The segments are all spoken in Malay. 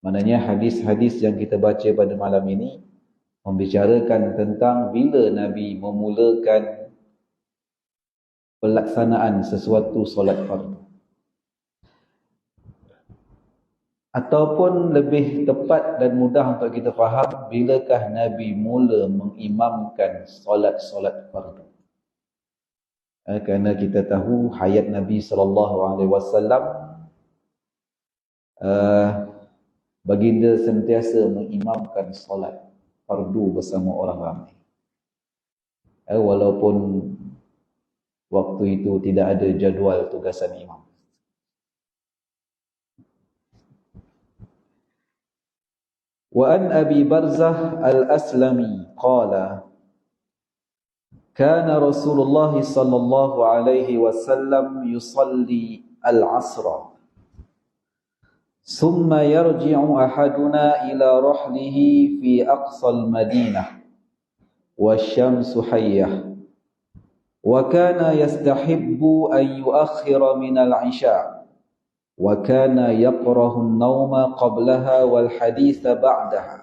Maknanya hadis-hadis yang kita baca pada malam ini membicarakan tentang bila Nabi memulakan pelaksanaan sesuatu solat fardu. Ataupun lebih tepat dan mudah untuk kita faham, bilakah Nabi mula mengimamkan solat-solat fardu. Kerana kita tahu hayat Nabi SAW, baginda sentiasa mengimamkan solat fardu bersama orang ramai. Walaupun waktu itu tidak ada jadual tugasan imam. وأن أبي برزة الأسلمي قال كان رسول الله صلى الله عليه وسلم يصلي العصر ثم يرجع أحدنا إلى رحله في أقصى المدينة والشمس حية وكان يستحب أن يؤخر من العشاء وكان يكره النوم قبلها والحديث بعدها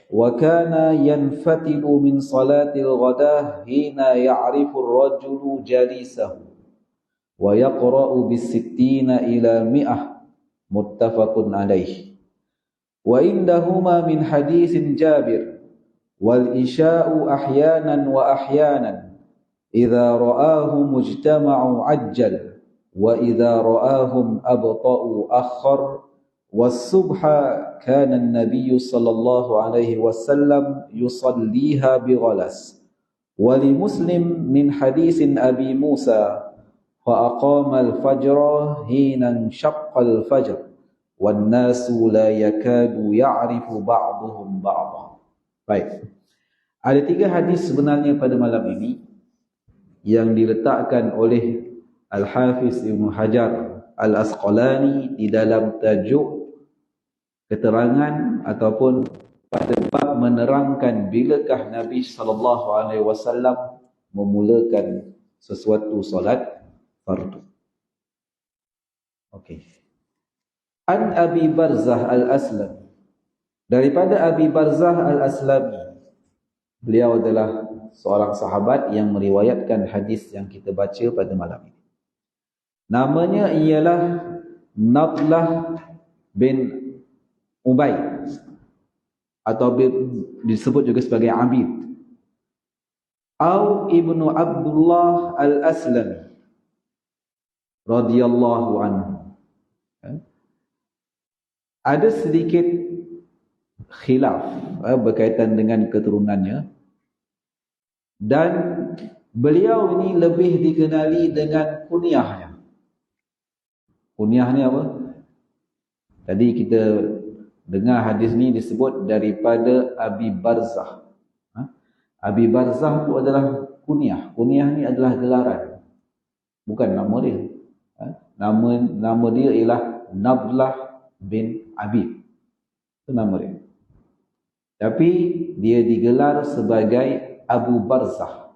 وكان ينفتل من صلاة الغداء حين يعرف الرجل جليسه ويقرأ بالستين إلى 100 متفق عليه وعندهما من حديث جابر والإشاء أحيانا وأحيانا إذا رآه مجتمع عجل وإذا رآهم أبطأوا أخر والصبح كان النبي صلى الله عليه وسلم يصليها بغلس ولمسلم من حديث أبي موسى فأقام الفجر حين انشق الفجر والناس لا يكاد يعرف بعضهم بعضا. Baik, ada 3 hadis sebenarnya pada malam ini yang diletakkan oleh Al-Hafiz Ibn Hajar Al-Asqalani di dalam tajuk keterangan ataupun pada bab menerangkan bilakah Nabi SAW memulakan sesuatu solat fardu. Okey. An Abi Barzah Al-Aslami, daripada Abi Barzah Al-Aslami, beliau adalah seorang sahabat yang meriwayatkan hadis yang kita baca pada malam ini. Namanya ialah Nadlah bin Ubay atau disebut juga sebagai Abid, atau Ibnu Abdullah Al-Aslami radhiyallahu anhu. Ada sedikit khilaf berkaitan dengan keturunannya, dan beliau ini lebih dikenali dengan kunyahnya. Kunyah ni apa? Tadi kita dengar hadis ni disebut daripada Abi Barzah. Abi Barzah itu adalah kunyah. Kunyah ni adalah gelaran, bukan nama dia. Nama dia ialah Nadlah bin Abid. Itu nama dia. Tapi dia digelar sebagai Abu Barzah.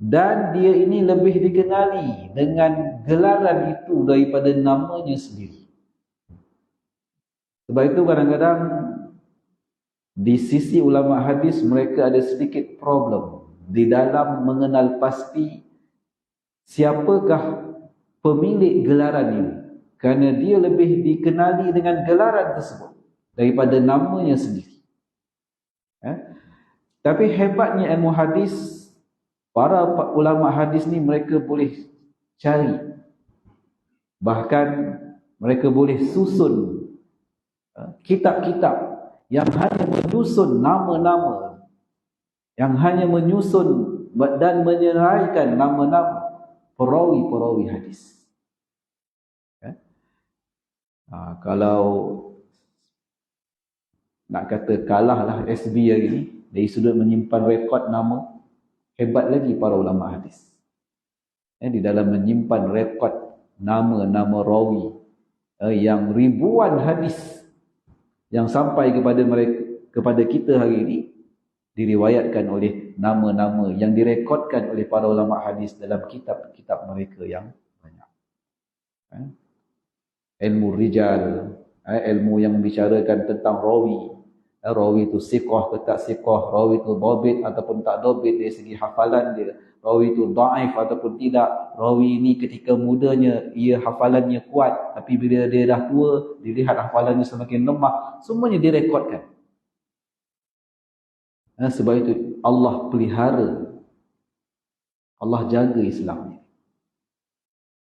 Dan dia ini lebih dikenali dengan gelaran itu daripada namanya sendiri. Sebab itu kadang-kadang di sisi ulama hadis mereka ada sedikit problem di dalam mengenal pasti siapakah pemilik gelaran ini, kerana dia lebih dikenali dengan gelaran tersebut daripada namanya sendiri. Tapi hebatnya ilmu hadis, para ulama hadis ni mereka boleh cari, bahkan mereka boleh susun kitab-kitab yang hanya menyusun nama-nama, yang hanya menyusun dan menyeraikan nama-nama perawi-perawi hadis. Kalau nak kata kalahlah SB hari ni dari sudut menyimpan rekod nama, hebat lagi para ulama hadis di dalam menyimpan rekod nama-nama rawi yang ribuan hadis yang sampai kepada mereka, kepada kita hari ini, diriwayatkan oleh nama-nama yang direkodkan oleh para ulama hadis dalam kitab-kitab mereka yang banyak. Ilmu rijal, ilmu yang membicarakan tentang rawi. Rawi itu siqah ke tak siqah, rawi itu dhabit ataupun tak dhabit dari segi hafalan dia, rawi itu dhaif ataupun tidak, rawi ini ketika mudanya ia hafalannya kuat, tapi bila dia dah tua dilihat hafalannya semakin lemah. Semuanya direkodkan. Sebab itu Allah pelihara, Allah jaga Islam.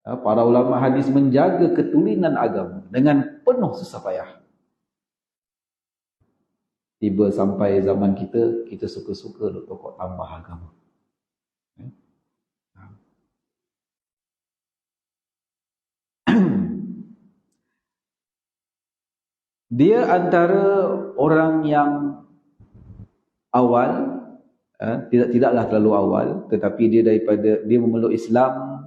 Para ulama hadis menjaga ketulinan agama dengan penuh susah payah. Tiba sampai zaman kita, kita suka-suka duk pokok tambah agama. Dia antara orang yang awal, tidaklah terlalu awal, tetapi dia memeluk Islam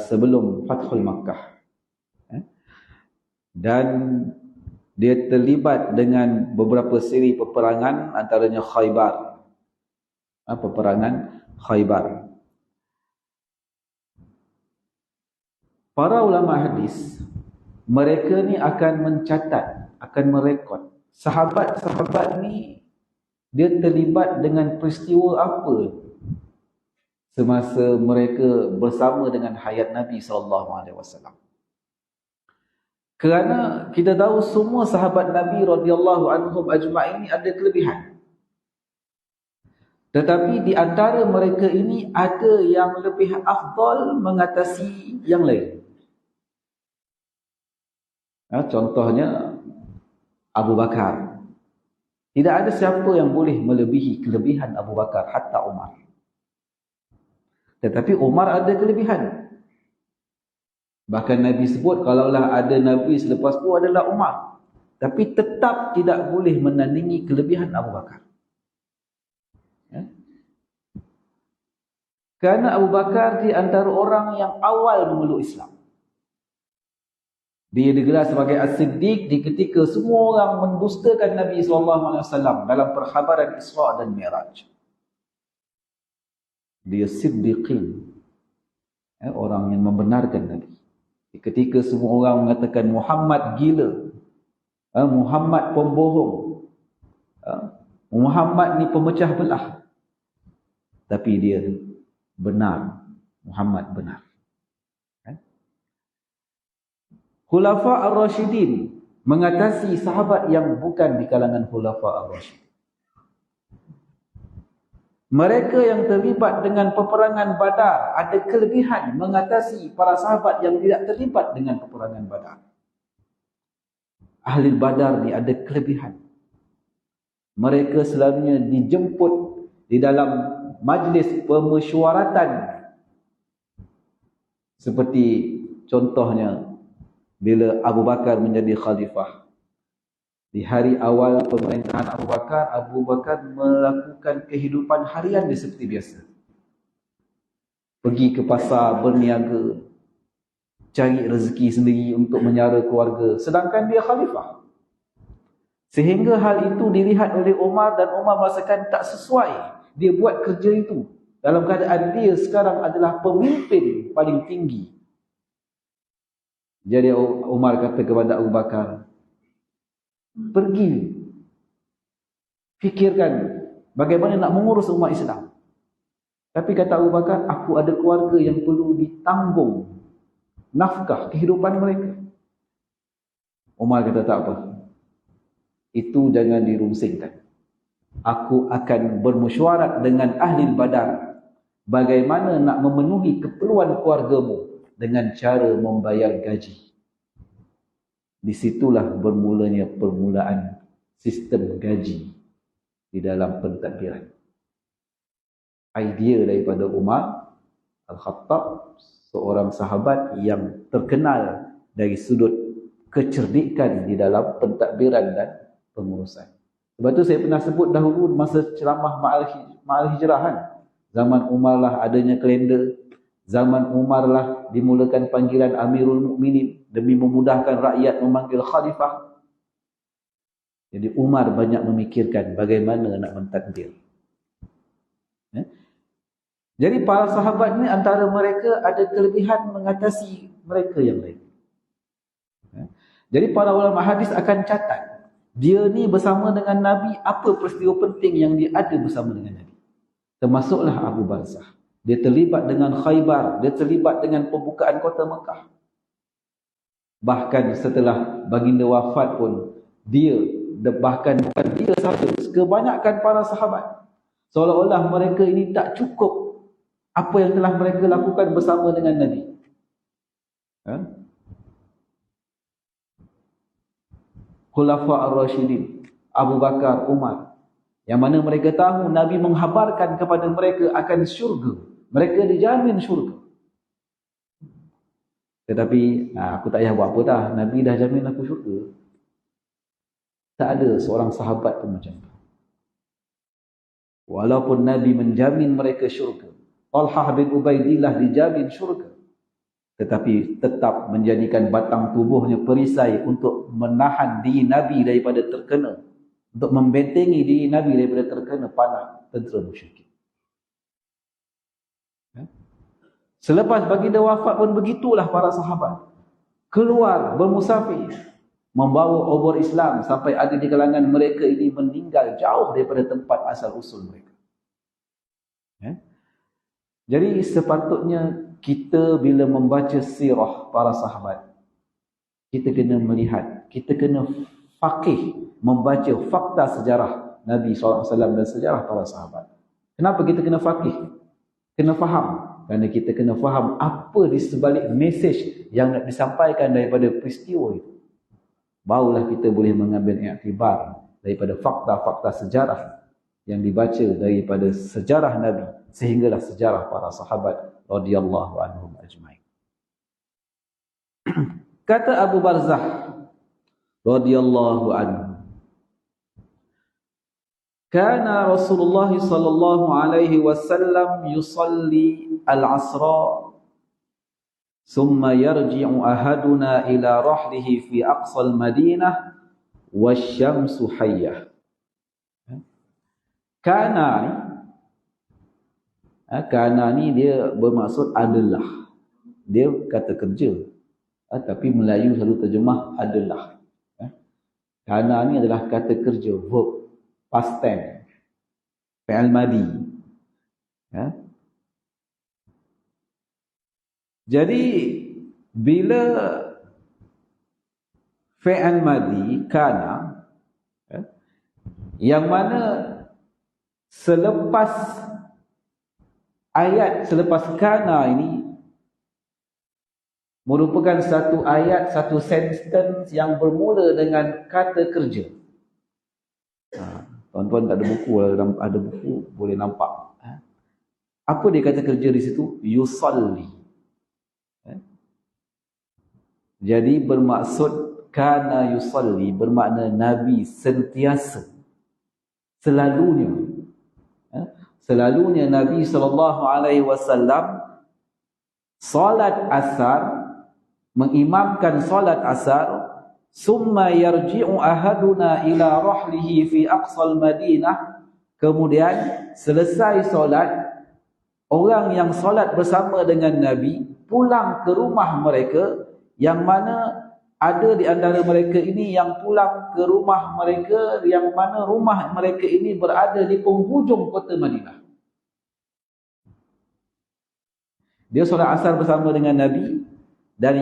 sebelum Fathul Makkah. Dan dia terlibat dengan beberapa siri peperangan, antaranya Khaybar. Peperangan Khaybar. Para ulama hadis, mereka ni akan mencatat, akan merekod sahabat-sahabat ni dia terlibat dengan peristiwa apa semasa mereka bersama dengan hayat Nabi SAW. Kerana kita tahu semua sahabat Nabi radhiyallahu anhum ajma'in ini ada kelebihan. Tetapi di antara mereka ini ada yang lebih afdal mengatasi yang lain. Contohnya Abu Bakar. Tidak ada siapa yang boleh melebihi kelebihan Abu Bakar, hatta Umar. Tetapi Umar ada kelebihan. Bahkan Nabi sebut kalaulah ada Nabi selepas itu adalah Umar. Tapi tetap tidak boleh menandingi kelebihan Abu Bakar. Kerana Abu Bakar di antara orang yang awal memeluk Islam. Dia digelar sebagai As-Siddiq di ketika semua orang mendustakan Nabi SAW dalam perkhabaran Isra' dan Mi'raj. Dia Siddiqin. Orang yang membenarkan Nabi. Ketika semua orang mengatakan Muhammad gila, Muhammad pembohong, Muhammad ni pemecah belah, tapi dia benar, Muhammad benar. Khulafa ar-Rashidin mengatasi sahabat yang bukan di kalangan Khulafa ar-Rashidin. Mereka yang terlibat dengan peperangan Badar ada kelebihan mengatasi para sahabat yang tidak terlibat dengan peperangan Badar. Ahli Badar ni ada kelebihan. Mereka selalunya dijemput di dalam majlis pemesyuaratan. Seperti contohnya bila Abu Bakar menjadi khalifah. Di hari awal pemerintahan Abu Bakar melakukan kehidupan harian dia seperti biasa. Pergi ke pasar, berniaga, cari rezeki sendiri untuk menyara keluarga. Sedangkan dia khalifah. Sehingga hal itu dilihat oleh Umar dan Umar merasakan tak sesuai. Dia buat kerja itu dalam keadaan dia sekarang adalah pemimpin paling tinggi. Jadi Umar kata kepada Abu Bakar, pergi fikirkan bagaimana nak mengurus umat Islam. Tapi kata Abu Bakar, aku ada keluarga yang perlu ditanggung nafkah kehidupan mereka. Umar kata tak apa, itu jangan dirungsingkan. Aku akan bermesyuarat dengan ahli Badar bagaimana nak memenuhi keperluan keluargamu dengan cara membayar gaji. Di situlah bermulanya permulaan sistem gaji di dalam pentadbiran. Idea daripada Umar Al-Khattab, seorang sahabat yang terkenal dari sudut kecerdikan di dalam pentadbiran dan pengurusan. Sebab tu saya pernah sebut dahulu masa ceramah Ma'al Hijrahan. Zaman Umar lah adanya kalender. Zaman Umar lah dimulakan panggilan Amirul Mukminin demi memudahkan rakyat memanggil khalifah. Jadi Umar banyak memikirkan bagaimana nak mentadbir. Jadi para sahabat ni antara mereka ada kelebihan mengatasi mereka yang lain. Jadi para ulama hadis akan catat, dia ni bersama dengan Nabi, apa peristiwa penting yang dia ada bersama dengan Nabi. Termasuklah Abu Barzah. Dia terlibat dengan Khaybar, dia terlibat dengan pembukaan kota Mekah. Bahkan setelah baginda wafat pun, dia, bahkan bukan dia sahaja, kebanyakan para sahabat, seolah-olah mereka ini tak cukup apa yang telah mereka lakukan bersama dengan Nabi. Khulafa ar-Rashidin, Abu Bakar, Umar, yang mana mereka tahu Nabi menghabarkan kepada mereka akan syurga. Mereka dijamin syurga. Tetapi aku tak payah buat apa dah, Nabi dah jamin aku syurga. Tak ada seorang sahabat pun macam tu. Walaupun Nabi menjamin mereka syurga, Talhah bin Ubaidillah dijamin syurga, tetapi tetap menjadikan batang tubuhnya perisai untuk menahan diri Nabi daripada terkena, untuk membentengi diri Nabi daripada terkena panah tentera musyrikin. Selepas baginda wafat pun begitulah para sahabat keluar bermusafir, membawa obor Islam, sampai ada di kalangan mereka ini meninggal jauh daripada tempat asal usul mereka. Jadi sepatutnya kita bila membaca sirah para sahabat, kita kena melihat, kita kena faqih, membaca fakta sejarah Nabi SAW dan sejarah para sahabat. Kenapa kita kena faqih? Kena faham. Kerana kita kena faham apa di sebalik mesej yang nak disampaikan daripada peristiwa itu. Barulah kita boleh mengambil iktibar daripada fakta-fakta sejarah yang dibaca daripada sejarah Nabi sehinggalah sejarah para sahabat radhiyallahu anhum ajmain. Kata Abu Barzah radhiyallahu anhu, kana Rasulullah sallallahu alaihi wasallam yusalli al-asra thumma yarji'u ahaduna ila rahlihi fi aqsa al-madinah wasyamsu hayyah. Kana ni dia bermaksud adalah. Dia kata kerja. Tapi Melayu selalu terjemah adalah. Kana ni adalah kata kerja, verb, past tense, fi'il madi. Jadi bila fi'il madi kana, yang mana selepas ayat selepas kana ini merupakan satu ayat, satu sentence yang bermula dengan kata kerja. Tuan-tuan tak ada buku, ada buku boleh nampak. Apa dia kata kerja di situ? Yusalli. Jadi bermaksud kana yusalli, bermakna Nabi sentiasa, selalunya Nabi SAW salat asar, mengimamkan salat asar, summa yarji'u ahaduna ila rahlihi fi aqsal madinah, kemudian selesai solat, orang yang solat bersama dengan Nabi pulang ke rumah mereka, yang mana ada di antara mereka ini yang pulang ke rumah mereka, yang mana rumah mereka ini berada di penghujung kota Madinah. Dia solat asar bersama dengan Nabi, dan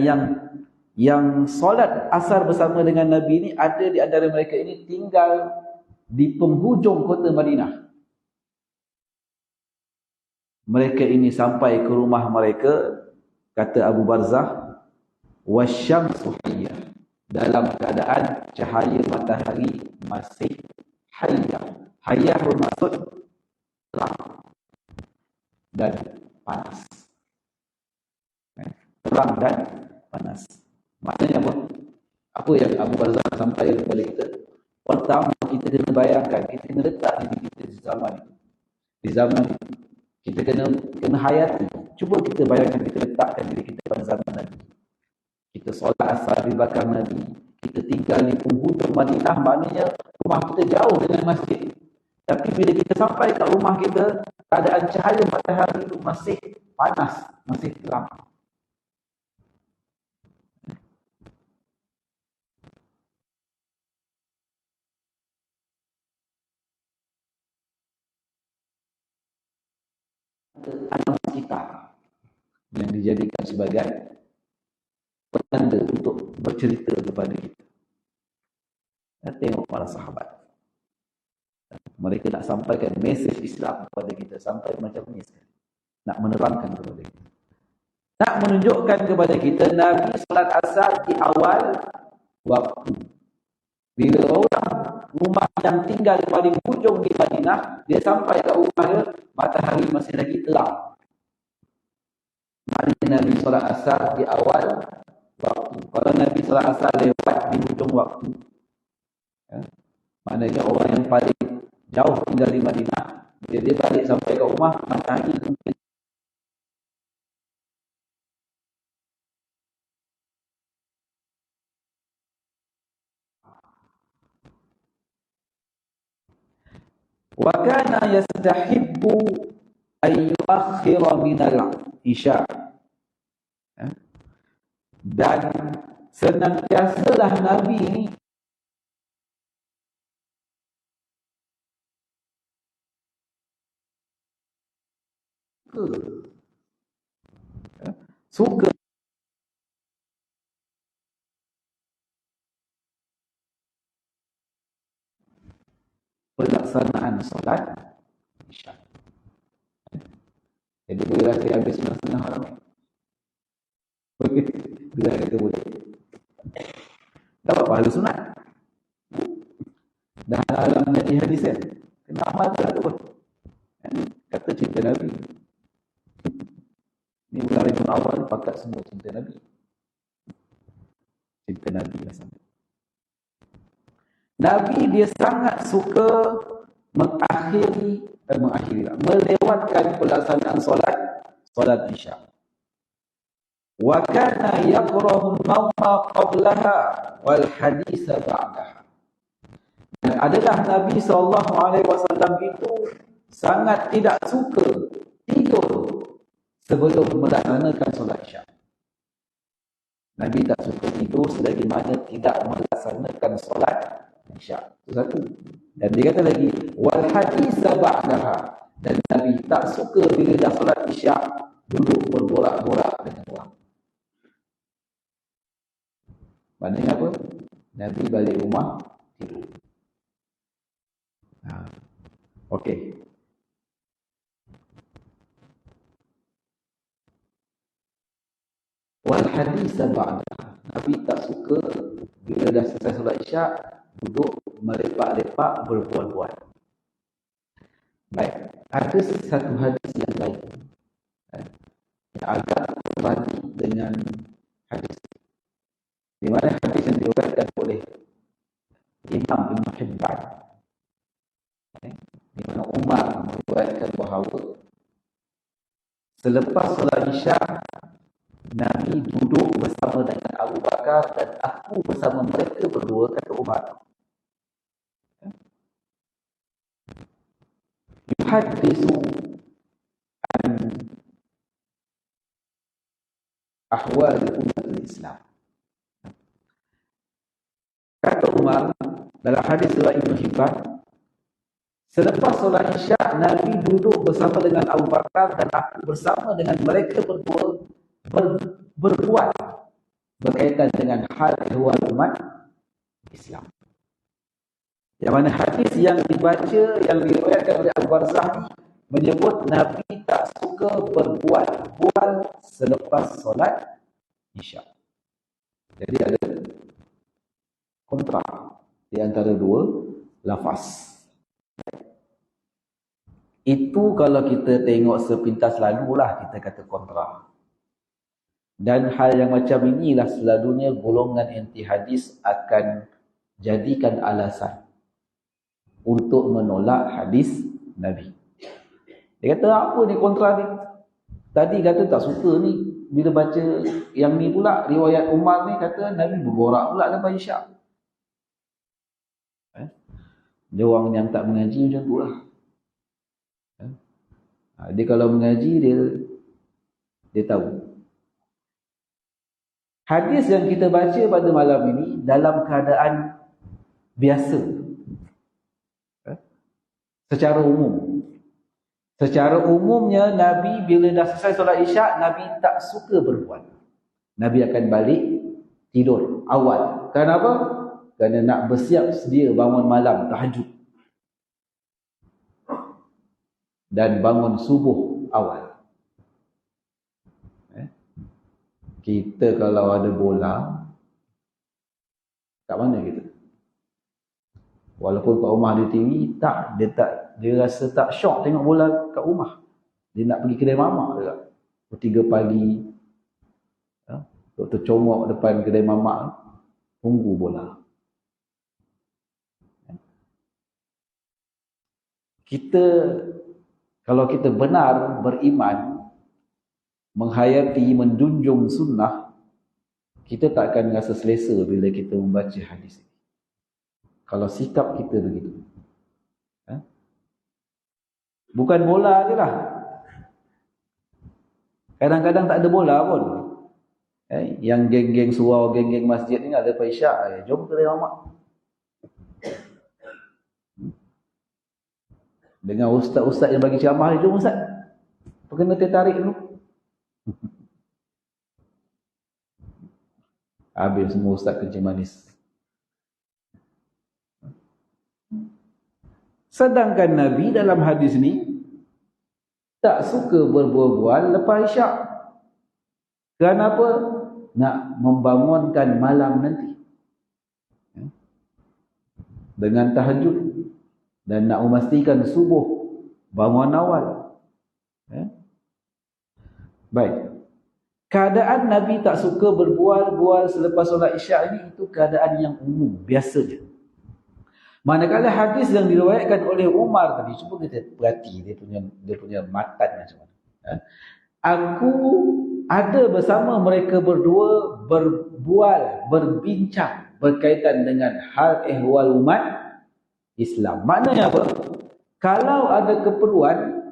yang solat asar bersama dengan Nabi ini ada di antara mereka ini tinggal di penghujung kota Madinah. Mereka ini sampai ke rumah mereka, kata Abu Barzah, wasyamsu hayyah, dalam keadaan cahaya matahari masih hayyah. Hayyah bermaksud terang dan panas. Terang dan panas. Maknanya apa? Apa yang Abu Barzah sampaikan kepada kita? Pertama, kita kena bayangkan, kita kena letak diri kita di zaman itu. Di zaman itu, kita kena hayati. Cuba kita bayangkan, kita letakkan diri kita pada zaman Nabi. Kita solat asar di belakang Nabi, kita tinggal di penghujung Madinah, maknanya rumah kita jauh dengan masjid. Tapi bila kita sampai ke rumah kita, keadaan cahaya matahari itu masih panas, masih terang. alam sekitar yang dijadikan sebagai penanda untuk bercerita kepada kita. Tengok para sahabat, mereka nak sampaikan mesej Islam kepada kita sampai macam ni sekali, nak menerangkan kepada kita, nak menunjukkan kepada kita Nabi solat asar di awal waktu. Bila orang rumah yang tinggal paling hujung di Madinah, dia sampai ke rumah dia, matahari masih lagi terang. Maknanya Nabi solat asar di awal waktu. Kalau Nabi solat asar lewat di hujung waktu, maknanya orang yang paling jauh tinggal di Madinah, bila dia balik sampai ke rumah, matahari mungkin wa kana yastahibbu ay yuakhkhira min al-isya, dan senantiasalah Nabi ini suka pelaksanaan solat isya. Jadi boleh saya habis setengah malam. Bila kata boleh, dapat pahala sunat. Dah dalam menjadi hadis kan, kena amalkan tu pun. Kata cinta Nabi. Ini bulan Rabiul Awal pakat semua cinta Nabi. Cinta Nabi lah sama. Nabi dia sangat suka melewatkan pelaksanaan solat isya. Wa kana yakrahu an-nawma qablaha wal haditha ba'daha. Dan adalah Nabi SAW itu sangat tidak suka tidur sebelum melaksanakan solat isya. Nabi tak suka tidur selagi mana tidak melaksanakan solat isya. Itu satu. Dan dia kata lagi wal haditha ba'daha, dan Nabi tak suka bila dah solat isya duduk berborak-borak dengan orang. Maknanya apa? Nabi balik rumah tidur. Okey. Wal haditha ba'daha, Nabi tak suka bila dah selesai solat isya duduk melepak-lepak berbual-bual. Baik, ada satu hadis yang lain yang agak berbanding dengan hadis, di mana hadis yang diriwayatkan oleh Imam Ibn Hibban, di mana Umar meriwayatkan bahawa selepas solat isya Nabi duduk bersama dengan Abu Bakar dan aku bersama mereka berdua, kata Umar. Yuhaddisu an ahwal umat Islam. Kata Umar dalam hadis riwayat Ibn Hibban, selepas solat isya Nabi duduk bersama dengan Abu Bakar dan aku bersama dengan mereka berdua berbuat berkaitan dengan hal ehwal umat Islam. Yang mana hadis yang dibaca, yang diriwayatkan oleh Al-Barzah menyebut Nabi tak suka berbual-bual selepas solat isya. Jadi ada kontra di antara dua lafaz. Itu kalau kita tengok sepintas lalulah kita kata kontra. Dan hal yang macam inilah selalunya golongan anti hadis akan jadikan alasan untuk menolak hadis Nabi. Dia kata apa ni kontra ni? Tadi kata tak suka ni, bila baca yang ni pula riwayat Umar ni kata Nabi berborak pula lepas isyak. Dia orang yang tak mengaji macam tu lah. Dia kalau mengaji dia tahu. Hadis yang kita baca pada malam ini dalam keadaan biasa, secara umum, Secara umumnya Nabi bila dah selesai solat Isyak, Nabi tak suka berbual. Nabi akan balik tidur awal. Kenapa? Kerana nak bersiap sedia bangun malam tahajud dan bangun subuh awal. Kita kalau ada bola, kat mana kita? Walaupun kat rumah ada TV, dia rasa tak syok tengok bola kat rumah. Dia nak pergi kedai mamak juga. Pukul 3 pagi, Dr. Comok depan kedai mamak, tunggu bola. Kita, kalau kita benar beriman, menghayati, menjunjung sunnah, kita tak akan rasa selesa bila kita membaca hadis ini. Kalau sikap kita begitu. Bukan bola je lah. Kadang-kadang tak ada bola pun. Yang geng-geng surau, geng-geng masjid ni ada Isyak. Jom kedai mamak. Dengan ustaz-ustaz yang bagi ceramah, jom ustaz. Kena tertarik dulu. Habis semua ustaz kencing manis. Sedangkan Nabi dalam hadis ni tak suka berbual-bual lepas Isyak. Kenapa? Nak membangunkan malam nanti dengan tahajud dan nak memastikan subuh bangun awal. Baik. Keadaan Nabi tak suka berbual-bual selepas solat Isyak ini, itu keadaan yang umum, biasanya. Manakala hadis yang diriwayatkan oleh Umar tadi, cuba kita perhati dia punya matan macam mana. Aku ada bersama mereka berdua berbual, berbincang berkaitan dengan hal ehwal umat Islam. Maknanya apa? Kalau ada keperluan,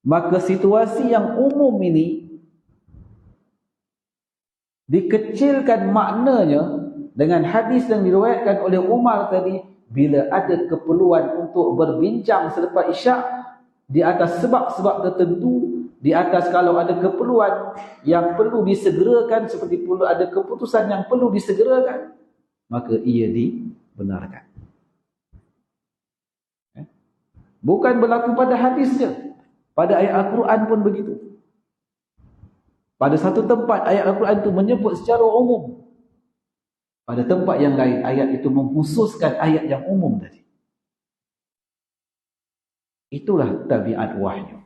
maka situasi yang umum ini dikecilkan maknanya dengan hadis yang diriwayatkan oleh Umar tadi. Bila ada keperluan untuk berbincang selepas Isyak di atas sebab-sebab tertentu, di atas kalau ada keperluan yang perlu disegerakan, seperti perlu ada keputusan yang perlu disegerakan, maka ia dibenarkan. Bukan berlaku pada hadis je, pada ayat Al-Quran pun begitu. Pada satu tempat ayat Al-Quran itu menyebut secara umum, pada tempat yang lain ayat itu mengkhususkan ayat yang umum tadi. Itulah tabiat wahyu.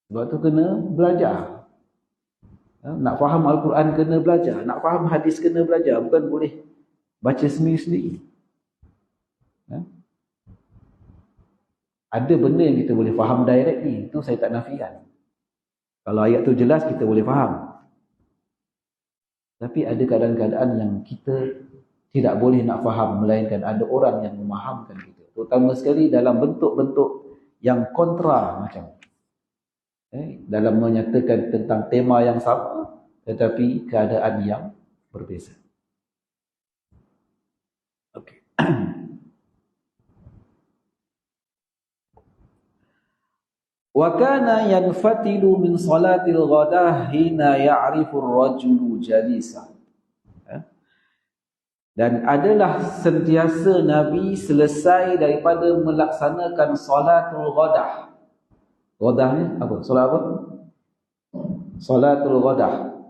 Sebab tu kena belajar. Nak faham Al-Quran kena belajar, nak faham hadis kena belajar, bukan boleh baca sendiri-sendiri. Ada benda yang kita boleh faham direct ni, itu saya tak nafikan. Kalau ayat tu jelas kita boleh faham. Tapi ada keadaan-keadaan yang kita tidak boleh nak faham, melainkan ada orang yang memahamkan kita. Terutama sekali dalam bentuk-bentuk yang kontra macam dalam menyatakan tentang tema yang sama, tetapi keadaan yang berbeza. Okey. Wa kana yanfatilu min salatil ghadah hina ya'rifu ar-rajulu jalisa. Dan adalah sentiasa Nabi selesai daripada melaksanakan salatul ghadah. Ghadah ni apa? Solat apa? Salatul ghadah.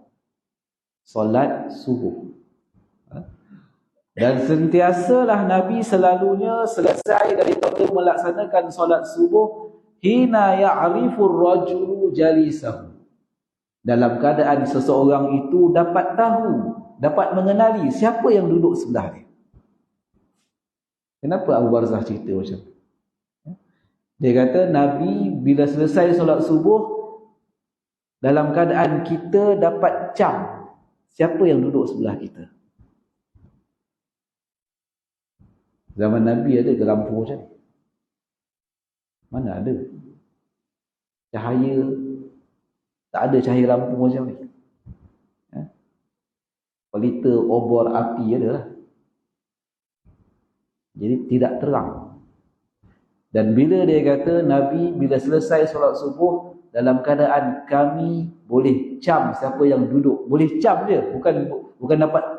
Solat subuh. Dan sentiasalah Nabi selalunya selesai daripada melaksanakan solat subuh hina ya'rifur rajulu jalisahu, dalam keadaan seseorang itu dapat tahu, dapat mengenali siapa yang duduk sebelah dia. Kenapa Abu Barzah cerita macam tu? Dia kata Nabi bila selesai solat subuh, dalam keadaan kita dapat cam siapa yang duduk sebelah kita. Zaman Nabi ada ke lampu macam ni? Mana ada? Cahaya, tak ada cahaya lampu macam ni. Pelita obor api ada lah. Jadi tidak terang. Dan bila dia kata Nabi bila selesai solat subuh dalam keadaan kami boleh cam siapa yang duduk, boleh cam je, bukan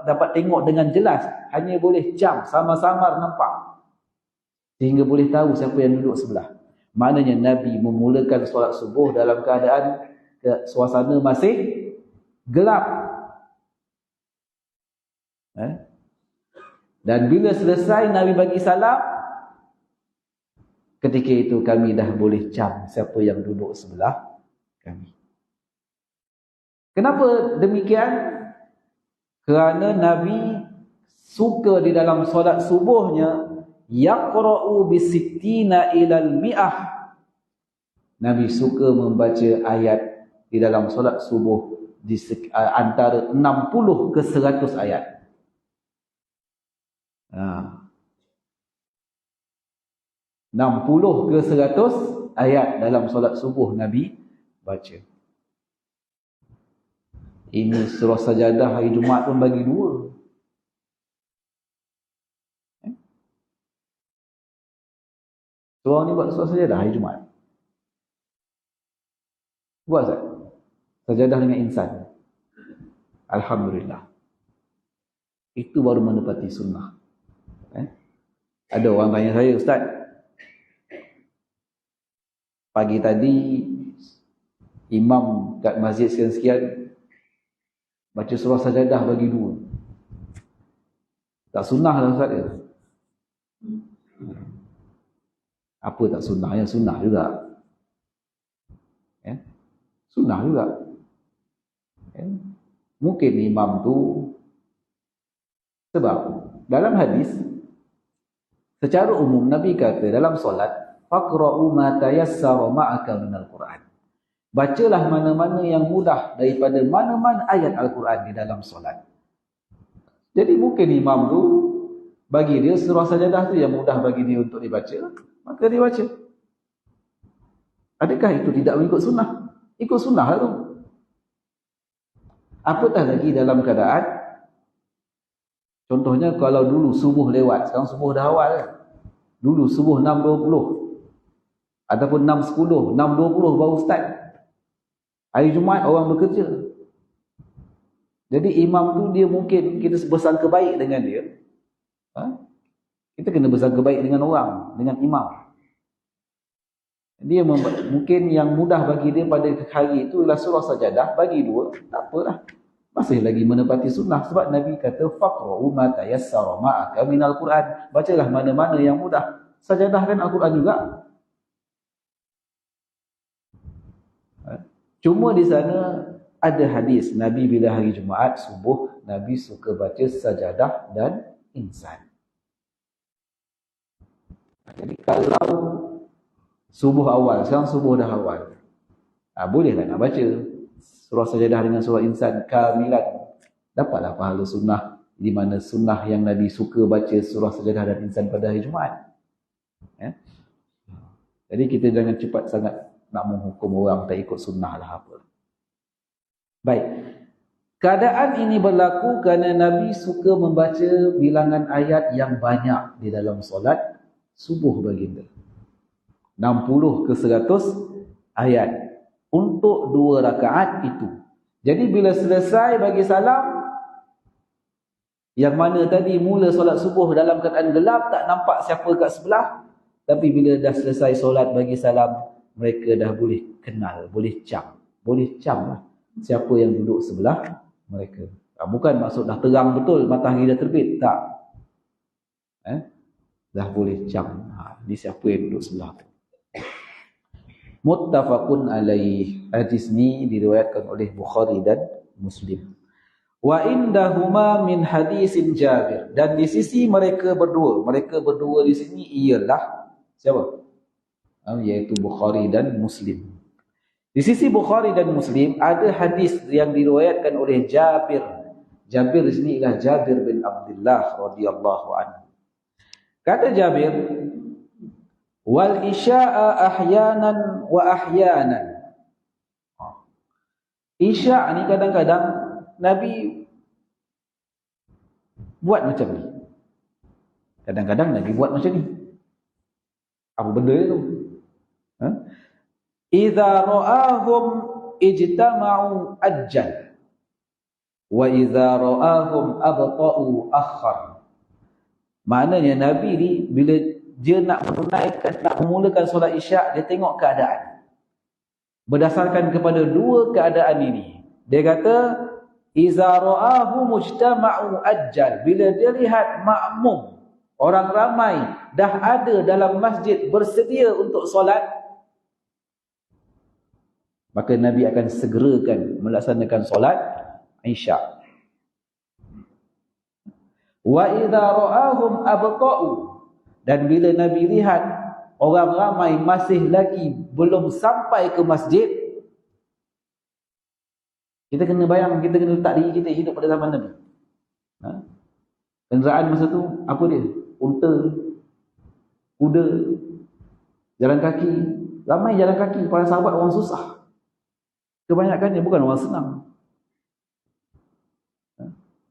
dapat tengok dengan jelas, hanya boleh cam, samar-samar nampak sehingga boleh tahu siapa yang duduk sebelah. Maknanya Nabi memulakan solat subuh dalam keadaan suasana masih gelap. Dan bila selesai Nabi bagi salam, ketika itu kami dah boleh cam siapa yang duduk sebelah kami. Kenapa demikian? Kerana Nabi suka di dalam solat subuhnya yaqra'u bisittina ilal mi'ah. Nabi suka membaca ayat di dalam solat subuh di antara 60 ke 100 ayat. 60 ke 100 ayat dalam solat subuh Nabi baca. Ini surah sajadah hari Jumaat pun bagi 2. Surah ni buat surah sajadah hari Jumaat. Buat tak? Sajadah dengan insan. Alhamdulillah. Itu baru menepati sunnah. Ada orang tanya saya, Ustaz, pagi tadi imam kat masjid sekian-sekian baca surah sajadah bagi 2. Tak sunnah lah Ustaz ya? Apa tak sunnah? Ya sunnah juga. Sunnah juga. Mungkin imam tu sebab dalam hadis secara umum Nabi kata dalam solat faqra'u ma tayassara ma'aka minal Quran. Bacalah mana-mana yang mudah daripada mana-mana ayat Al-Quran di dalam solat. Jadi mungkin imam tu bagi dia surah sajadah tu yang mudah bagi dia untuk dibaca, maka dia baca. Adakah itu tidak mengikut sunnah? Ikut sunnah lah tu. Apatah lagi dalam keadaan, contohnya kalau dulu subuh lewat, sekarang subuh dah awal kan? Dulu subuh 6.20 ataupun 6.10, 6.20 baru start. Hari Jumaat orang bekerja. Jadi imam tu dia mungkin kita bersangka baik dengan dia. Kita kena bersangka baik dengan orang, dengan imam. Dia mungkin yang mudah bagi dia pada hari itu ialah surah sajadah, bagi 2, tak apalah. Masih lagi menepati sunnah sebab Nabi kata faqra'u ma tayassara ma'aka minal Quran. Bacalah mana-mana yang mudah. Sajadah kan Al-Quran juga. Cuma di sana ada hadis Nabi bila hari Jumaat subuh Nabi suka baca sajadah dan insan. Jadi kalau subuh awal, sekarang subuh dah awal, bolehlah nak baca surah sajadah dengan surah insan kamilan. Dapatlah pahala sunnah, di mana sunnah yang Nabi suka baca surah sajadah dan insan pada hari Jumaat. Jadi kita jangan cepat sangat nak menghukum orang tak ikut sunnah lah apa. Baik. Keadaan ini berlaku kerana Nabi suka membaca bilangan ayat yang banyak di dalam solat subuh baginda. 60 ke 100 ayat untuk 2 rakaat itu. Jadi bila selesai bagi salam, yang mana tadi mula solat subuh dalam keadaan gelap, tak nampak siapa kat sebelah, tapi bila dah selesai solat bagi salam, mereka dah boleh kenal, boleh cam lah siapa yang duduk sebelah mereka. Bukan maksud dah terang betul, matahari dah terbit, tak. Dah boleh cam ni siapa yang duduk sebelah tu. Muttafaqun alaih. Hadis ni diriwayatkan oleh Bukhari dan Muslim. Wa indahuma min hadisin Jabir. Dan di sisi mereka berdua di sini ialah siapa? Iaitu Bukhari dan Muslim. Di sisi Bukhari dan Muslim ada hadis yang diriwayatkan oleh Jabir. Jabir di sini ialah Jabir bin Abdullah radhiyallahu anhu. Kata Jabir, wal isya'a ahyanan wa ahyanan. Isya' ni kadang-kadang Nabi buat macam ni. Kadang-kadang Nabi buat macam ni. Apa benda itu? Ha? Idza ra'ahum ijtama'u ajjal wa idza ra'ahum abta'u akhar. Maknanya Nabi ni bila dia nak memulakan solat Isyak, dia tengok keadaan. Berdasarkan kepada dua keadaan ini, dia kata iza ra'ahu mujtama'u ajjal, bila dia lihat makmum, orang ramai dah ada dalam masjid bersedia untuk solat, maka Nabi akan segerakan melaksanakan solat Isyak. Wa idza ra'ahum abta'u, dan bila Nabi lihat orang ramai masih lagi belum sampai ke masjid, kita kena bayang, kita kena letak diri kita hidup pada zaman Nabi. Kenderaan masa tu apa dia? Unta, kuda, jalan kaki. Ramai jalan kaki. Para sahabat orang susah. Kebanyakannya bukan orang senang.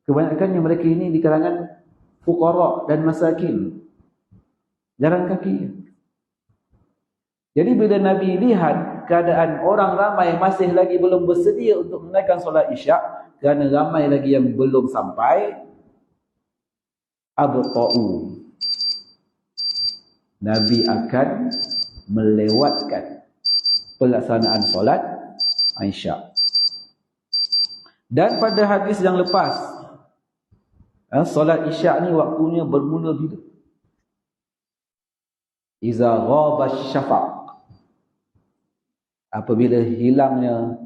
Kebanyakannya mereka ini di kalangan fuqara dan masakin. Jalan kaki. Jadi bila Nabi lihat keadaan orang ramai masih lagi belum bersedia untuk menunaikan solat Isyak, kerana ramai lagi yang belum sampai, abta'u, Nabi akan melewatkan pelaksanaan solat Isyak. Dan pada hadis yang lepas, solat Isyak ni waktunya bermula bila? Iza ghaba syafaq, apabila hilangnya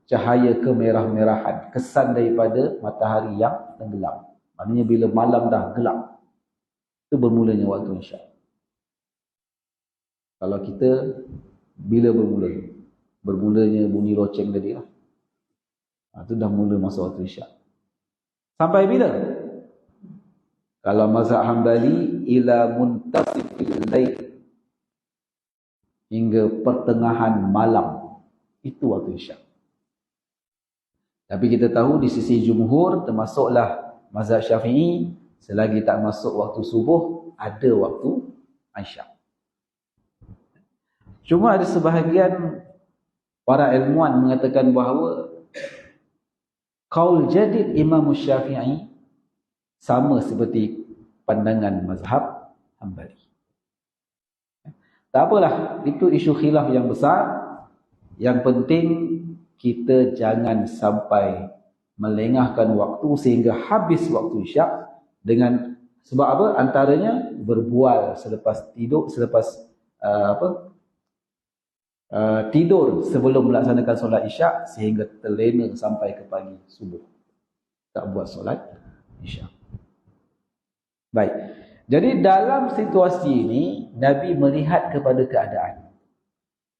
cahaya kemerah-merahan, kesan daripada matahari yang tenggelam. Maknanya bila malam dah gelap, itu bermulanya waktu Isyak. Kalau kita, bila bermula? Bermulanya bunyi loceng tadi lah. Itu dah mula masa waktu Isyak. Sampai bila? Kalau mazhab Hambali, ila muntasifil lail, hingga pertengahan malam, itu waktu Isyak. Tapi kita tahu di sisi jumhur, termasuklah mazhab Syafi'i, selagi tak masuk waktu subuh, ada waktu Isyak. Cuma ada sebahagian para ilmuwan mengatakan bahawa qaul jadid Imam Syafi'i sama seperti pandangan mazhab Hambali. Tak apalah, itu isu khilaf yang besar. Yang penting kita jangan sampai melengahkan waktu sehingga habis waktu Isyak dengan sebab apa? Antaranya berbual selepas tidur, tidur sebelum melaksanakan solat Isyak sehingga terlena sampai ke pagi subuh. Tak buat solat Isyak. Baik. Jadi dalam situasi ini Nabi melihat kepada keadaan.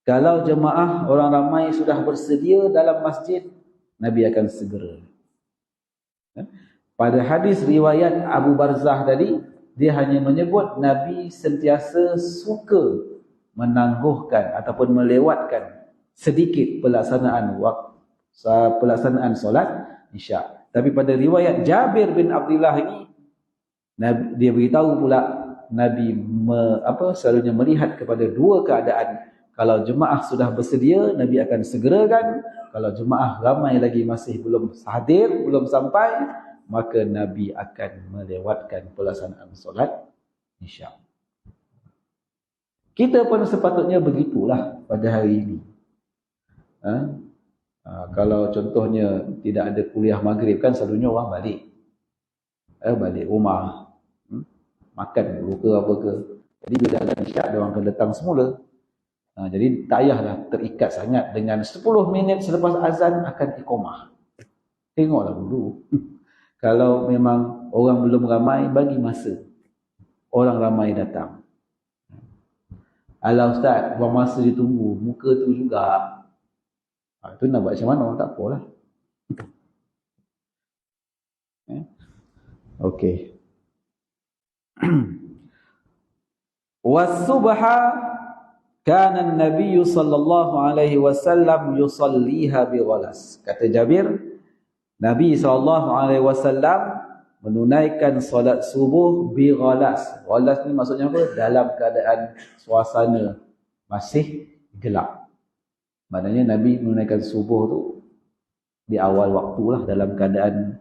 Kalau jemaah orang ramai sudah bersedia dalam masjid, Nabi akan segera. Pada hadis riwayat Abu Barzah tadi, dia hanya menyebut Nabi sentiasa suka menangguhkan ataupun melewatkan sedikit pelaksanaan solat Isyak. Tapi pada riwayat Jabir bin Abdullah ini, dia beritahu pula Nabi selalunya melihat kepada dua keadaan. Kalau jemaah sudah bersedia, Nabi akan segerakan. Kalau jemaah ramai lagi masih belum hadir, belum sampai, maka Nabi akan melewatkan pelaksanaan solat Isyak. Kita pun sepatutnya begitulah pada hari ini. Kalau contohnya tidak ada kuliah maghrib, kan selalunya orang balik. Balik rumah, makan dulu ke apa ke. Jadi bila ada Isyak, dia orang akan datang semula. Jadi tak payahlah terikat sangat dengan 10 minit selepas azan akan iqamah. Tengoklah dulu. Kalau memang orang belum ramai, bagi masa orang ramai datang. Alah Ustaz, buang masa ditunggu, muka tu juga. Itu nak buat macam mana? Tak apalah. Okey. Was-subha kana an-nabiy sallallahu alaihi wasallam yusalliha bi ghalas. Kata Jabir, Nabi sallallahu alaihi wasallam menunaikan solat subuh bi ghalas. Ghalas ni maksudnya apa? Dalam keadaan suasana masih gelap. Maknanya Nabi menunaikan subuh tu di awal waktulah dalam keadaan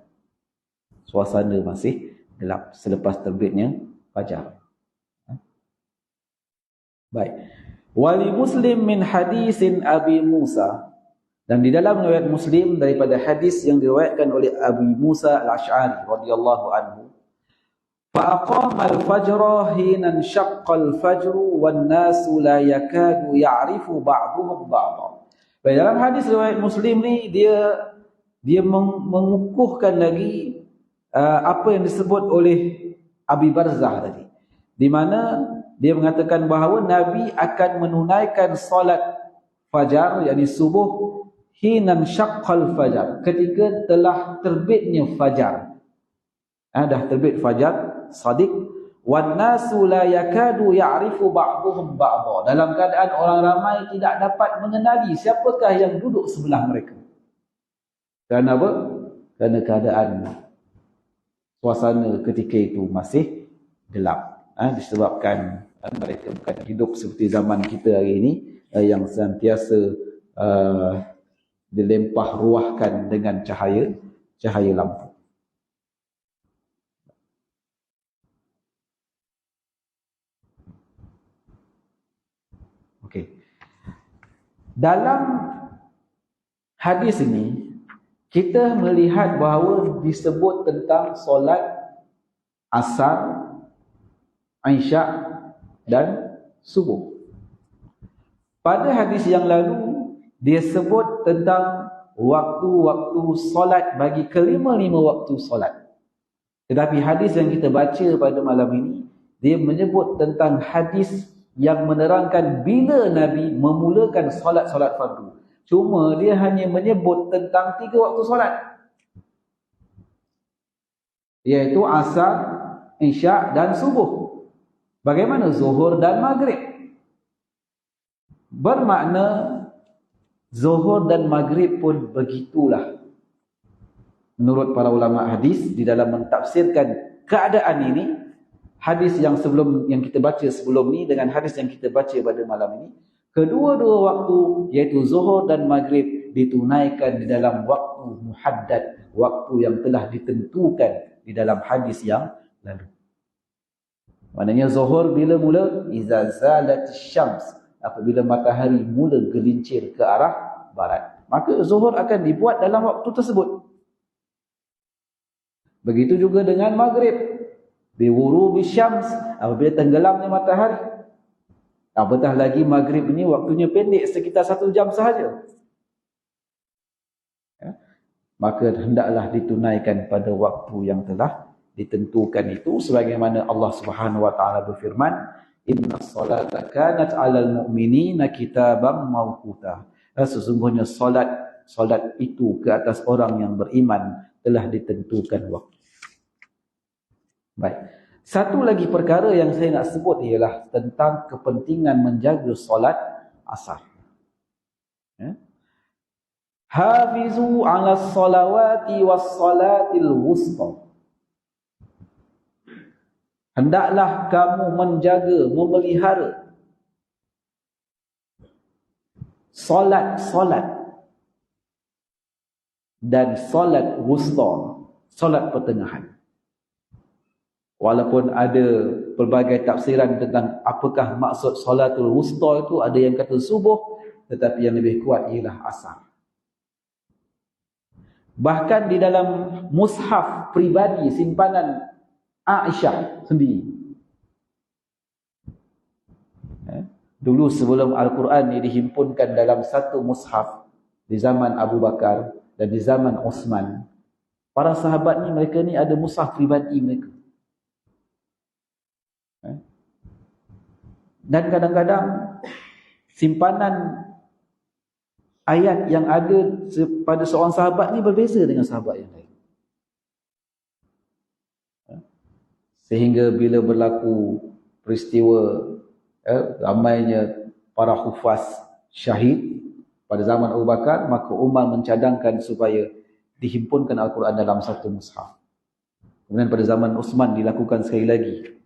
suasana masih gelap selepas terbitnya fajar. Baik. Wali Muslim min hadisin Abi Musa. Dan di dalam riwayat Muslim daripada hadis yang diriwayatkan oleh Abi Musa Al-Asy'ari radhiyallahu anhu, fa aqama al-fajra hina shaqqa al-fajr wan nasu la yakadu ya'rifu ba'dhum ba'dha. Baik, dalam hadis riwayat Muslim ni dia mengukuhkan lagi apa yang disebut oleh Abi Barzah tadi, di mana dia mengatakan bahawa Nabi akan menunaikan solat fajar, yakni subuh, hinan syaqqal fajar, ketika telah terbitnya fajar. Dah terbit fajar sadiq, wan nasu la yakadu ya'rifu ba'dhum ba'dha, dalam keadaan orang ramai tidak dapat mengenali siapakah yang duduk sebelah mereka. Kerana apa? Kerana keadaan suasana ketika itu masih gelap. Disebabkan mereka bukan hidup seperti zaman kita hari ini yang sentiasa dilempah ruahkan dengan cahaya lampu. Okey. Dalam hadis ini kita melihat bahawa disebut tentang solat asar, isyak dan subuh. Pada hadis yang lalu dia sebut tentang waktu-waktu solat bagi kelima-lima waktu solat. Tetapi hadis yang kita baca pada malam ini, dia menyebut tentang hadis yang menerangkan bila Nabi memulakan solat-solat fardu. Cuma dia hanya menyebut tentang 3 waktu solat, iaitu asar, isyak dan subuh. Bagaimana zuhur dan maghrib? Bermakna zuhur dan maghrib pun begitulah. Menurut para ulama hadis, di dalam mentafsirkan keadaan ini, hadis yang kita baca sebelum ni dengan hadis yang kita baca pada malam ini, kedua-dua waktu iaitu zuhur dan maghrib ditunaikan di dalam waktu muhaddad, waktu yang telah ditentukan di dalam hadis yang lalu. Maknanya zuhur bila mula? Iza zalat syams, apabila matahari mula gelincir ke arah barat, maka zuhur akan dibuat dalam waktu tersebut. Begitu juga dengan maghrib, biwurubi syams, apabila tenggelamnya matahari. Apatah lagi maghrib ini waktunya pendek, sekitar 1 jam sahaja, maka hendaklah ditunaikan pada waktu yang telah ditentukan itu, sebagaimana Allah Subhanahu wa taala berfirman, inna salata kanat 'alal mu'minina kitaban mawquta. Sesungguhnya solat itu ke atas orang yang beriman telah ditentukan waktu. Baik. Satu lagi perkara yang saya nak sebut ialah tentang kepentingan menjaga solat asar. Hafizu 'alas salawati was salatil wusta. Hendaklah kamu menjaga, memelihara solat dan solat wusta, solat pertengahan. Walaupun ada pelbagai tafsiran tentang apakah maksud solatul wusta itu, ada yang kata subuh, tetapi yang lebih kuat ialah asar. Bahkan di dalam mushaf pribadi simpanan Aisyah sendiri, dulu sebelum Al-Quran ini dihimpunkan dalam satu mushaf di zaman Abu Bakar dan di zaman Osman, para sahabat ni, mereka ni ada mushaf pribadi mereka. Dan kadang-kadang simpanan ayat yang ada pada seorang sahabat ni berbeza dengan sahabat yang lain. Sehingga bila berlaku peristiwa ramainya para hufaz syahid pada zaman Abu Bakar, maka Umar mencadangkan supaya dihimpunkan Al-Quran dalam satu mushaf. Kemudian pada zaman Uthman dilakukan sekali lagi,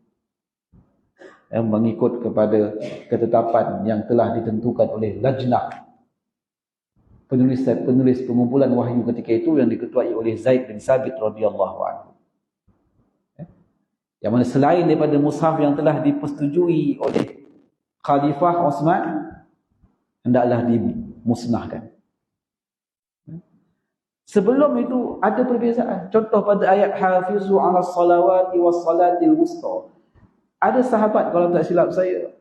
mengikut kepada ketetapan yang telah ditentukan oleh lajnah penulis pengumpulan wahyu ketika itu yang diketuai oleh Zaid bin Sabit radhiyallahu anhu. Yang mana selain daripada mushaf yang telah dipersetujui oleh Khalifah Uthman, hendaklah dimusnahkan. Sebelum itu ada perbezaan. Contoh pada ayat hafizu 'alas salawati was salatil wusta. Ada sahabat, kalau tak silap saya,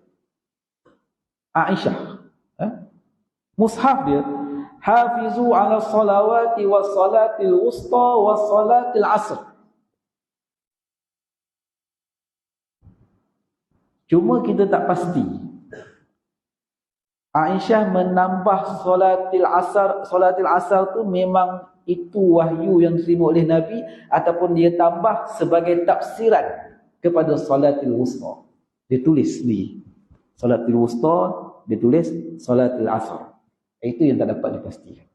Aisyah, mushaf dia hafizu 'alas salawati was salatil wusta was salatil asr. Cuma kita tak pasti Aisyah menambah solatil asar tu memang itu wahyu yang diterima oleh Nabi, ataupun dia tambah sebagai tafsiran kepada salatil wusta. Dia tulis sendiri salatil wusta, dia tulis salatil asar. Itu yang tak dapat dipastikan.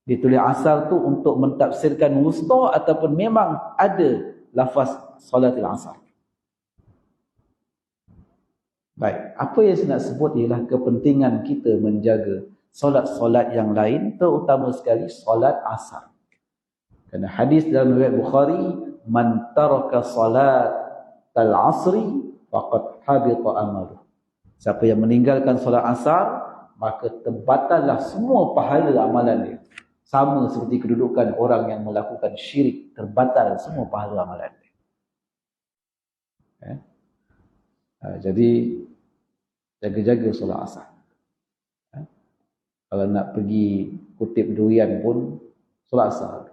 Dia tulis asar tu untuk mentafsirkan wusta, ataupun memang ada lafaz salatil asar. Baik, apa yang saya nak sebut ialah kepentingan kita menjaga solat-solat yang lain, terutama sekali solat asar. Kerana hadis dalam riwayat Bukhari, man taraka salat al-asri faqad habita amaluh. Siapa yang meninggalkan solat asar, maka terbatallah semua pahala amalan dia. Sama seperti kedudukan orang yang melakukan syirik, terbatal semua pahala amalan dia. Jadi jaga-jaga solat asar. Kalau nak pergi kutip durian pun solat asar.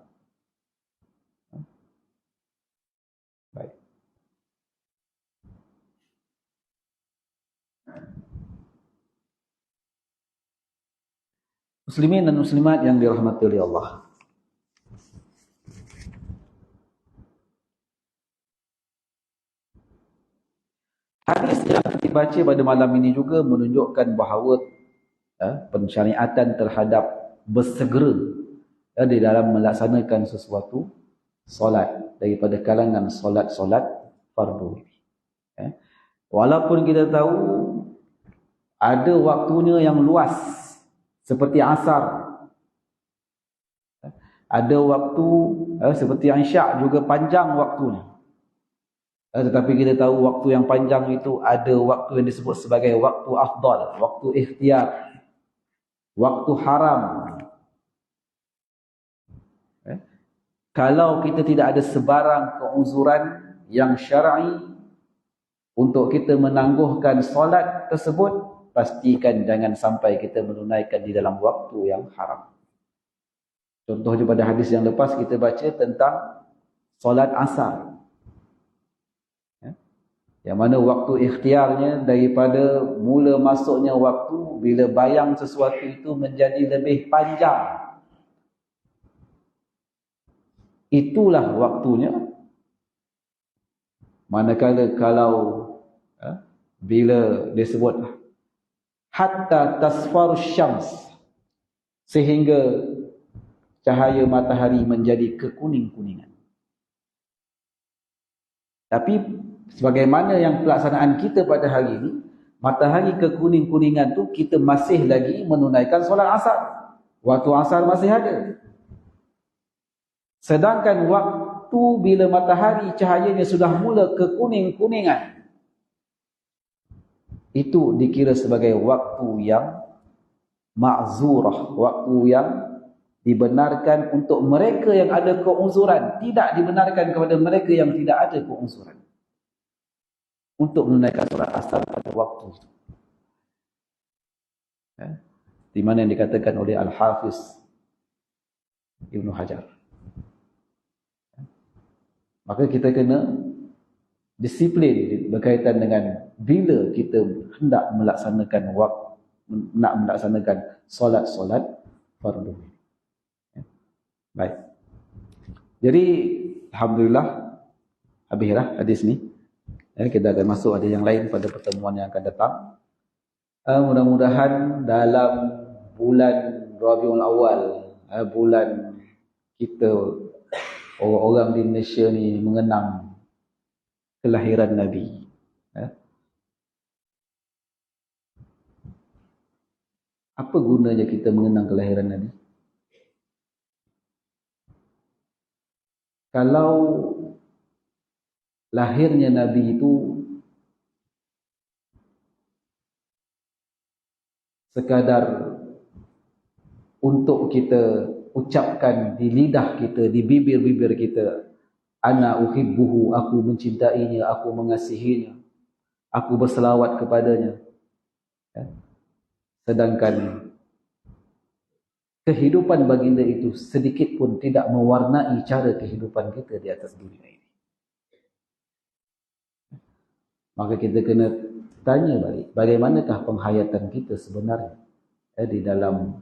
Baik. Muslimin dan muslimat yang dirahmati oleh Allah. Hadis yang kita baca pada malam ini juga menunjukkan bahawa pensyariatan terhadap bersegera di dalam melaksanakan sesuatu solat daripada kalangan solat-solat fardu. Walaupun kita tahu ada waktunya yang luas seperti asar, ada waktu seperti isyak juga panjang waktunya. Tetapi kita tahu waktu yang panjang itu ada waktu yang disebut sebagai waktu afdal, waktu ikhtiar, waktu haram. Kalau kita tidak ada sebarang keuzuran yang syar'i untuk kita menangguhkan solat tersebut, pastikan jangan sampai kita menunaikan di dalam waktu yang haram. Contohnya pada hadis yang lepas kita baca tentang solat asar, yang mana waktu ikhtiarnya daripada mula masuknya waktu bila bayang sesuatu itu menjadi lebih panjang. Itulah waktunya. Manakala kalau bila disebut hatta tasfar syams, sehingga cahaya matahari menjadi kekuning-kuningan. Tapi sebagaimana yang pelaksanaan kita pada hari ini, matahari kekuning-kuningan tu kita masih lagi menunaikan solat asar. Waktu asar masih ada. Sedangkan waktu bila matahari cahayanya sudah mula kekuning-kuningan, itu dikira sebagai waktu yang ma'zurah, waktu yang dibenarkan untuk mereka yang ada keuzuran, tidak dibenarkan kepada mereka yang tidak ada keuzuran untuk menunaikan solat asar pada waktu itu. Di mana yang dikatakan oleh Al-Hafiz Ibnu Hajar. Maka kita kena disiplin berkaitan dengan bila kita hendak melaksanakan nak melaksanakan solat-solat fardu. Baik. Jadi alhamdulillah habislah hadis ni. Kita akan masuk ada yang lain pada pertemuan yang akan datang. Mudah-mudahan dalam bulan Rabiul Awal, bulan kita orang-orang di Malaysia ni mengenang kelahiran Nabi. Apa gunanya kita mengenang kelahiran Nabi? Kalau lahirnya Nabi itu sekadar untuk kita ucapkan di lidah kita, di bibir-bibir kita, ana uhibbuhu, aku mencintainya, aku mengasihinya, aku berselawat kepadanya. Sedangkan kehidupan baginda itu sedikit pun tidak mewarnai cara kehidupan kita di atas dunia ini. Maka kita kena tanya balik, bagaimanakah penghayatan kita sebenarnya di dalam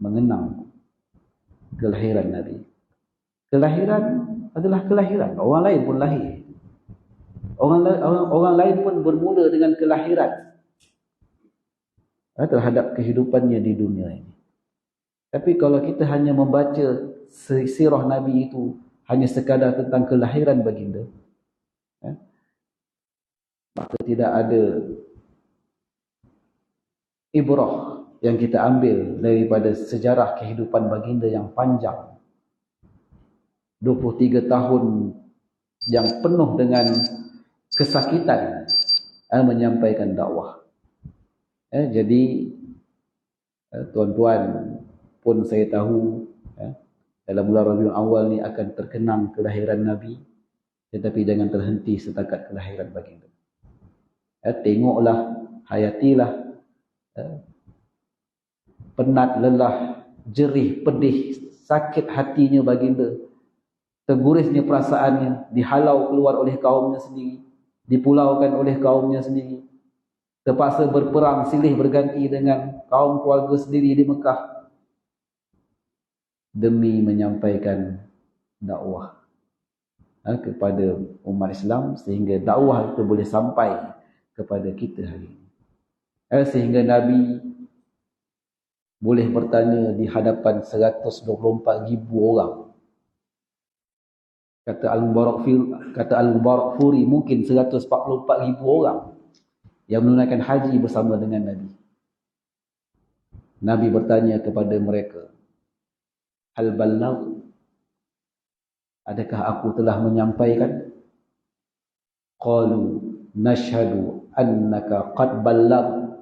mengenang kelahiran Nabi. Kelahiran adalah kelahiran. Orang lain pun lahir. Orang lain pun bermula dengan kelahiran terhadap kehidupannya di dunia ini. Tapi kalau kita hanya membaca sirah Nabi itu hanya sekadar tentang kelahiran baginda, maka tidak ada ibrah yang kita ambil daripada sejarah kehidupan baginda yang panjang. 23 tahun yang penuh dengan kesakitan menyampaikan dakwah. Jadi tuan-tuan pun saya tahu dalam bulan Rabiul Awal ni akan terkenang kelahiran Nabi, tetapi jangan terhenti setakat kelahiran baginda. Tengoklah, hayatilah penat, lelah, jerih, pedih, sakit hatinya baginda, tergurisnya perasaannya, dihalau keluar oleh kaumnya sendiri, dipulaukan oleh kaumnya sendiri, terpaksa berperang silih berganti dengan kaum keluarga sendiri di Mekah demi menyampaikan dakwah kepada umat Islam, sehingga dakwah itu boleh sampai kepada kita hari ini. Sehingga Nabi boleh bertanya di hadapan 124,000 orang. Kata Al-Mubarakfuri, mungkin 144,000 orang yang menunaikan haji bersama dengan Nabi. Nabi bertanya kepada mereka, hal balagh, adakah aku telah menyampaikan? Qalu nashhadu annaka qad balagh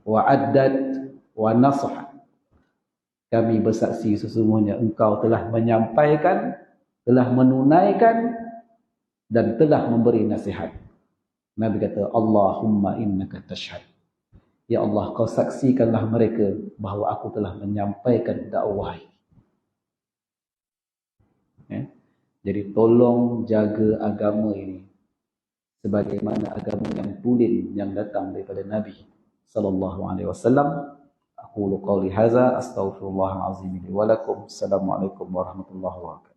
wa addat wa nasah. Kami bersaksi sesungguhnya engkau telah menyampaikan, telah menunaikan, dan telah memberi nasihat. Nabi kata, Allahumma innaka tashhad. Ya Allah, kau saksikanlah mereka bahawa aku telah menyampaikan dakwah ini. Jadi tolong jaga agama ini sebagaimana agama yang tulen yang datang daripada Nabi sallallahu alaihi wasallam. Aqulu qawli hadza astaghfirullahal azim li wa lakum. Assalamualaikum warahmatullahi wabarakatuh.